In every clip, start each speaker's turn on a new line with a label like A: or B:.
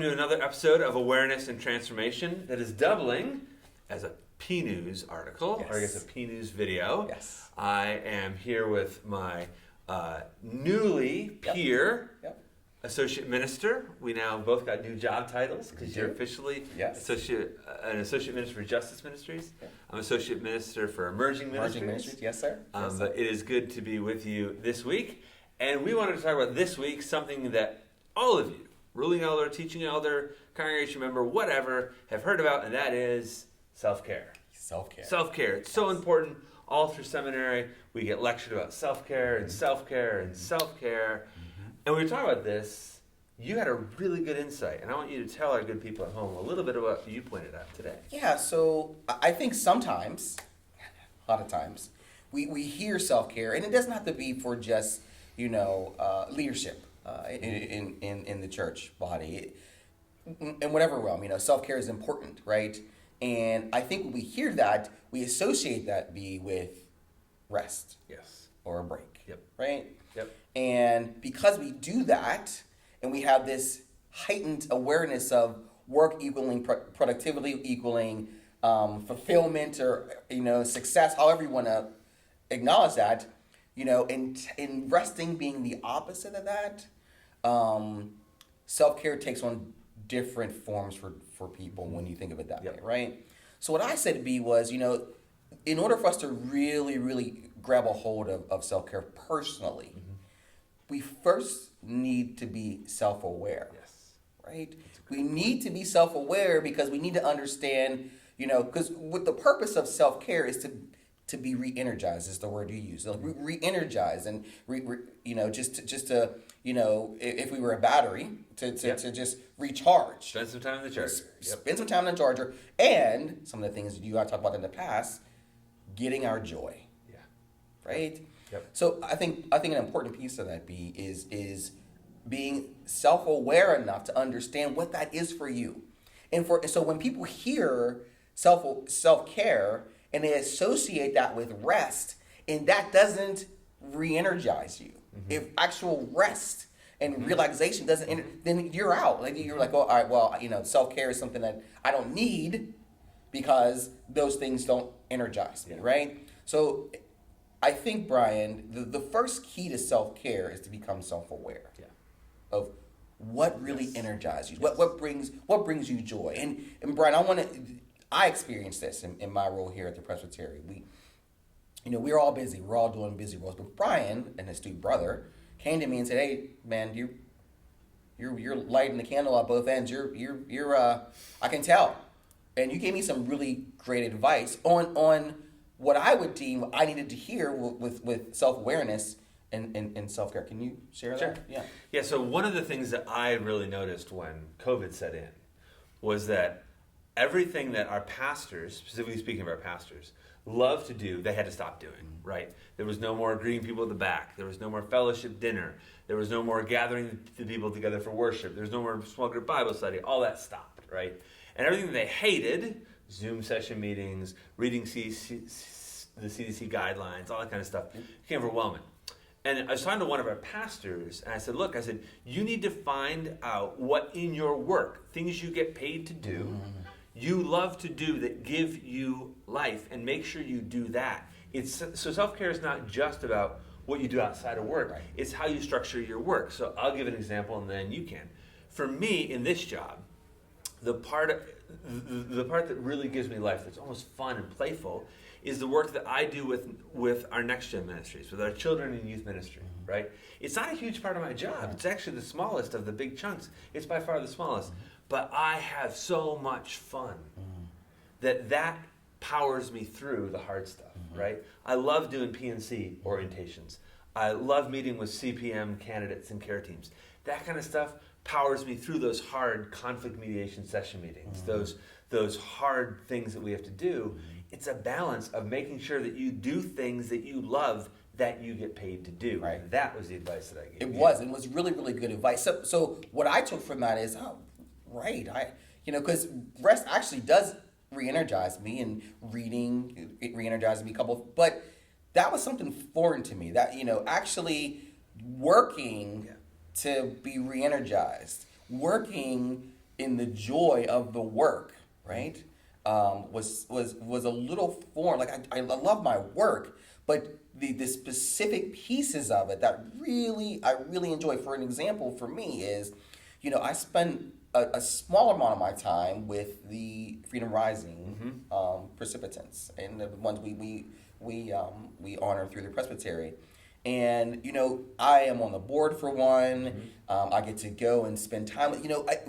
A: welcome to another episode of Awareness and Transformation that is doubling as a P-News article, or I guess a P-News video.
B: Yes.
A: I am here with my newly peer associate minister. We now both got new job titles because you're officially an associate minister for Justice Ministries. Yeah. I'm associate minister for Emerging Ministries.
B: Yes, sir.
A: But it is good to be with you this week. And we wanted to talk about this week something that all of you, ruling elder, teaching elder, congregation member, whatever, have heard about, and that is self-care. Self-care. It's so important. All through seminary, we get lectured about self-care and self-care and self-care. And when we talk about this, you had a really good insight, and I want you to tell our good people at home a little bit about what you pointed out today.
B: Yeah, so I think sometimes, a lot of times, we hear self-care, and it doesn't have to be for just, leadership in the church body. In whatever realm, self-care is important, right? And I think when we hear that, we associate that with rest.
A: Yes.
B: Or a break.
A: Yep.
B: Right?
A: Yep.
B: And because we do that, and we have this heightened awareness of work equaling productivity, equaling fulfillment or, success, however you want to acknowledge that, and resting being the opposite of that, self-care takes on different forms for people when you think of it that way, right? So what I said to be was, in order for us to really, really grab a hold of self-care personally, we first need to be self-aware, right? We need to be self-aware because we need to understand, because what the purpose of self-care is to be re-energized is the word you use. So re-energize and just to if we were a battery to just recharge.
A: Spend some time in the charger.
B: Spend some time in the charger, and some of the things you have talked about in the past, getting our joy. Yeah. Right.
A: Yep.
B: So I think an important piece of that is being self-aware enough to understand what that is for you, so when people hear self-care and they associate that with rest, and that doesn't re-energize you. If actual rest and realization doesn't, then you're out. Like you're like, oh, all right, well, self-care is something that I don't need because those things don't energize me, right? So I think, Brian, the first key to self-care is to become self-aware of what really energizes you, what brings you joy. And Brian, I experienced this in my role here at the Presbytery. We're all busy. We're all doing busy roles. But Brian, an astute brother, came to me and said, "Hey, man, you're lighting the candle at both ends. You're I can tell." And you gave me some really great advice on what I would deem I needed to hear with self-awareness and self-care. Can you share that?
A: Sure. Yeah, so one of the things that I really noticed when COVID set in was that everything that our pastors, specifically speaking of our pastors, love to do, they had to stop doing, right? There was no more greeting people at the back. There was no more fellowship dinner. There was no more gathering the people together for worship. There was no more small group Bible study. All that stopped, right? And everything that they hated, Zoom session meetings, reading the CDC guidelines, all that kind of stuff, became overwhelming. And I was talking to one of our pastors, and I said, look, you need to find out what in your work, things you get paid to do, you love to do that give you life, and make sure you do that. So self-care is not just about what you do outside of work. Right. It's how you structure your work. So I'll give an example, and then you can. For me, in this job, the part that really gives me life, that's almost fun and playful, is the work that I do with our next gen ministries, with our children and youth ministry, right? It's not a huge part of my job. It's actually the smallest of the big chunks. It's by far the smallest. But I have so much fun that powers me through the hard stuff, right? I love doing PNC orientations. I love meeting with CPM candidates and care teams. That kind of stuff powers me through those hard conflict mediation session meetings, those hard things that we have to do. It's a balance of making sure that you do things that you love that you get paid to do. Right. That was the advice that I gave.
B: It was really, really good advice. So what I took from that is, right, because rest actually does re-energize me, and reading, it re-energizes me a couple, but that was something foreign to me, that, actually working to be re-energized, working in the joy of the work, right? Was a little foreign. Like I love my work, but the specific pieces of it that I really enjoy. For an example, for me is, I spend a small amount of my time with the Freedom Rising participants and the ones we honor through the Presbytery. And I am on the board for one. I get to go and spend time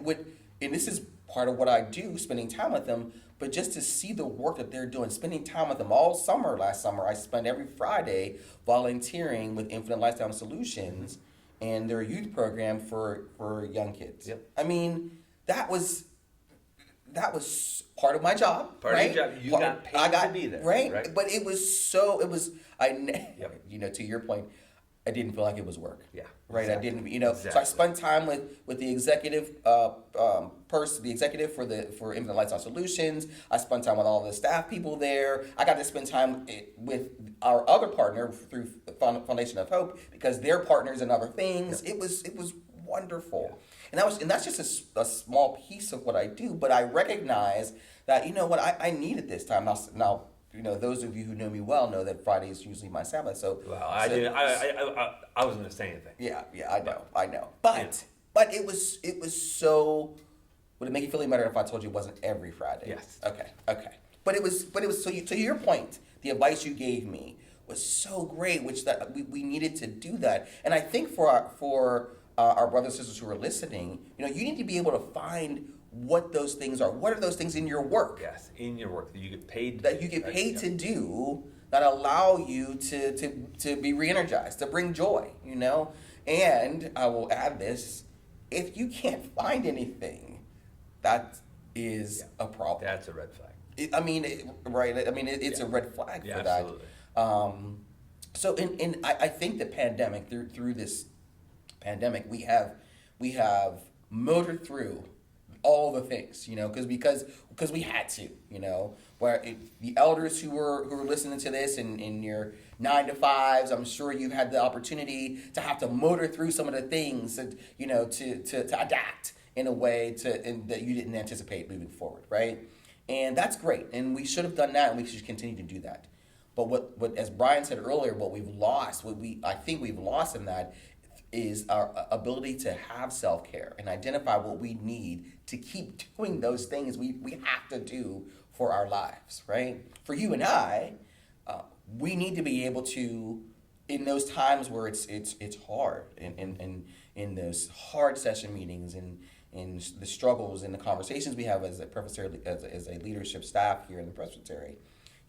B: with and this is part of what I do, spending time with them. But just to see the work that they're doing, spending time with them all summer. Last summer, I spent every Friday volunteering with Infinite Lifestyle Solutions and their youth program for young kids.
A: Yep.
B: I mean, that was part of my job.
A: Part
B: right?
A: of your job. You got paid to be there.
B: Right? But to your point, I didn't feel like it was work.
A: Yeah.
B: Right.
A: Exactly.
B: I didn't,
A: Exactly.
B: So I spent time with the executive the executive for Infinite Lifestyle Solutions. I spent time with all the staff people there. I got to spend time with our other partner through Foundation of Hope because they're partners in other things. Yep. It was wonderful. Yeah. And that's just a small piece of what I do, but I recognize that I needed this time. Now those of you who know me well know that Friday is usually my Sabbath. So,
A: I wasn't going to say anything.
B: Yeah, I know. But it was so. Would it make you feel any better if I told you it wasn't every Friday?
A: Yes.
B: Okay. But it was so. To your point, the advice you gave me was so great, which that we needed to do that. And I think for our brothers and sisters who are listening, you need to be able to find what those things are. What are those things in your work?
A: Yes, in your work that you get paid to
B: that you get paid to do that allow you to be re-energized, to bring joy, And I will add this, if you can't find anything, that is a problem.
A: That's a red flag.
B: It's a red flag for that.
A: Absolutely.
B: So I think the pandemic, through this pandemic, we have motored through all the things, because we had to, where the elders who were listening to this in your 9 to 5s, I'm sure you've had the opportunity to have to motor through some of the things that, to adapt in a way that you didn't anticipate moving forward, right? And that's great, and we should have done that, and we should continue to do that. But what as Brian said earlier, I think we've lost in that is our ability to have self-care and identify what we need to keep doing those things we have to do for our lives, right? For you and I, we need to be able to, in those times where it's hard, in those hard session meetings and in the struggles and the conversations we have as a leadership staff here in the Presbytery,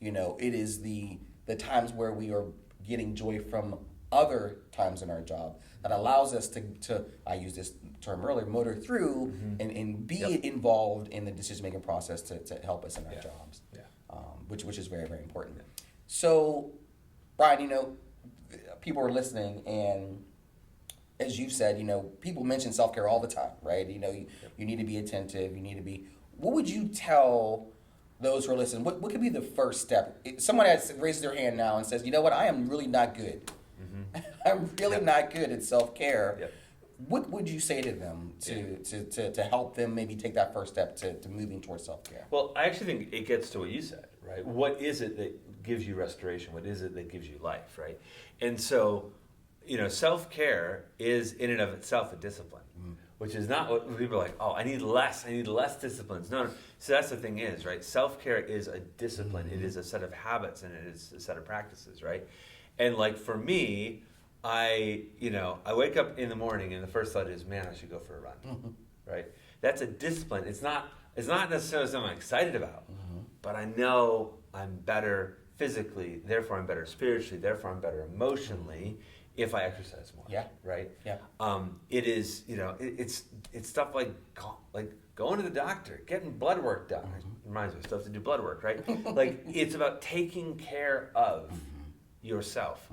B: it is the times where we are getting joy from other times in our job that allows us to I used this term earlier, motor through and be involved in the decision-making process to help us in our jobs, which is very, very important. So, Brian, people are listening, and as you've said, people mention self-care all the time, right? You need to be attentive, what would you tell those who are listening? What could be the first step? Someone raises their hand now and says, I am really not good. I'm really not good at self-care.
A: Yep.
B: What would you say to them to help them maybe take that first step to moving towards self-care?
A: Well, I actually think it gets to what you said, right? What is it that gives you restoration? What is it that gives you life, right? And so, self-care is in and of itself a discipline, which is not what people are like, I need less disciplines. No. So that's the thing is, right? Self-care is a discipline. It is a set of habits, and it is a set of practices, right? And like for me, I wake up in the morning and the first thought is, man, I should go for a run, right? That's a discipline. It's not necessarily something I'm excited about, but I know I'm better physically, therefore I'm better spiritually, therefore I'm better emotionally if I exercise more.
B: Yeah.
A: Right.
B: Yeah.
A: It is, it's stuff like going to the doctor, getting blood work done. It reminds me of stuff to do blood work, right? Like it's about taking care of yourself.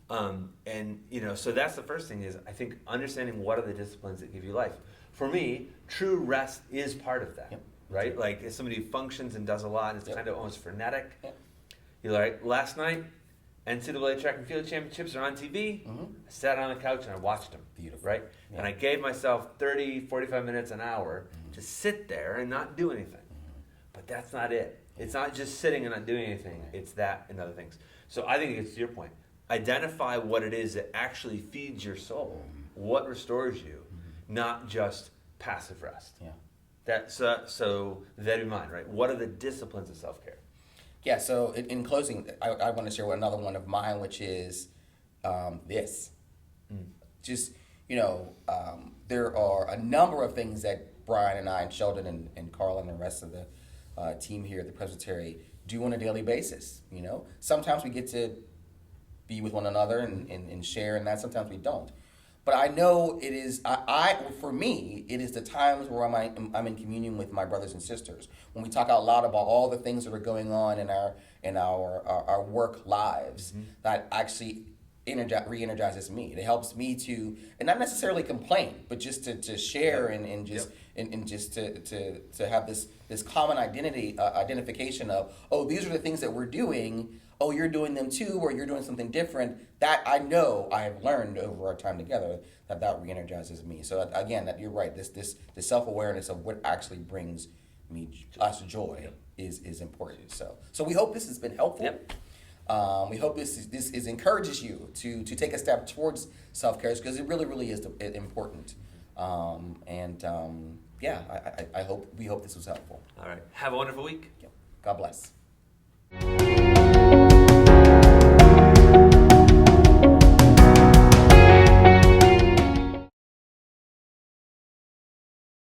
A: And so that's the first thing is I think understanding what are the disciplines that give you life. For me, true rest is part of that, right? Like if somebody functions and does a lot, it's kind of almost frenetic. You're like, last night, NCAA track and field championships are on TV. I sat on the couch and I watched them.
B: Beautiful.
A: Right?
B: Yeah.
A: And I gave myself 30, 45 minutes, an hour to sit there and not do anything. But that's not it. It's not just sitting and not doing anything. It's that and other things. So I think it's to your point. Identify what it is that actually feeds your soul, what restores you, not just passive rest.
B: Yeah.
A: That's so that in mind, right? What are the disciplines of self-care?
B: Yeah, so in closing, I want to share another one of mine, which is this. Just, there are a number of things that Brian and I and Sheldon and Carl and the rest of the team here at the Presbytery do on a daily basis. Sometimes we get to be with one another and share in that. Sometimes we don't. But I know it is, for me, it is the times where I'm in communion with my brothers and sisters. When we talk out loud about all the things that are going on in our work lives, that actually re-energizes me. It helps me to, and not necessarily complain, but just to share and just to have this common identification of, oh, these are the things that we're doing. Oh, you're doing them too, or you're doing something different. That I know I have learned over our time together that re-energizes me. So again, that you're right. This self-awareness of what actually brings us joy is important. So we hope this has been helpful.
A: Yep.
B: We hope this encourages you to take a step towards self-care, because it really is important. We hope this was helpful.
A: All right. Have a wonderful week.
B: God bless.